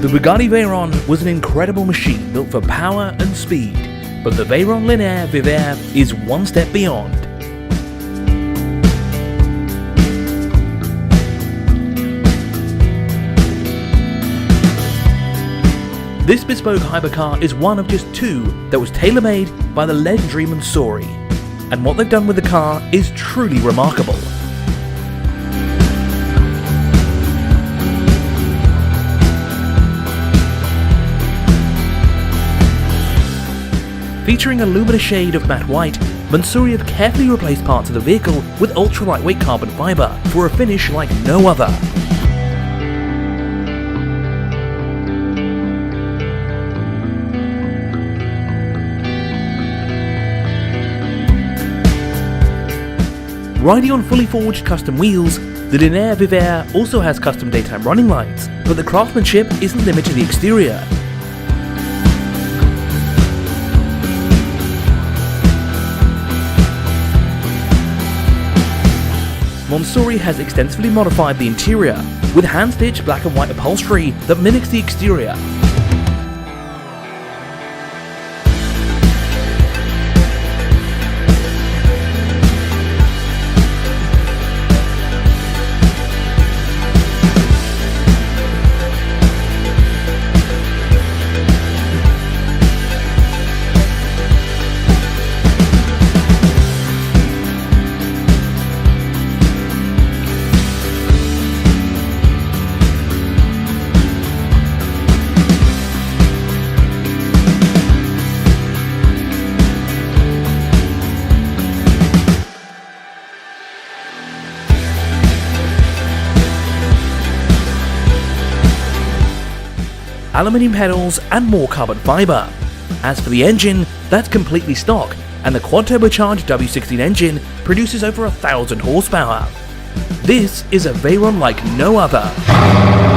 The Bugatti Veyron was an incredible machine built for power and speed, but the Veyron Linea Vivere is one step beyond. This bespoke hypercar is one of just two that was tailor-made by the legendary Mansory, and what they've done with the car is truly remarkable. Featuring a luminous shade of matte white, Mansory have carefully replaced parts of the vehicle with ultra-lightweight carbon fibre for a finish like no other. Riding on fully forged custom wheels, the Linea Vivere also has custom daytime running lights, but the craftsmanship isn't limited to the exterior. Mansory has extensively modified the interior with hand-stitched black and white upholstery that mimics the exterior. Aluminium pedals and more carbon fibre. As for the engine, that's completely stock, and the quad-turbocharged W16 engine produces over 1,000 horsepower. This is a Veyron like no other.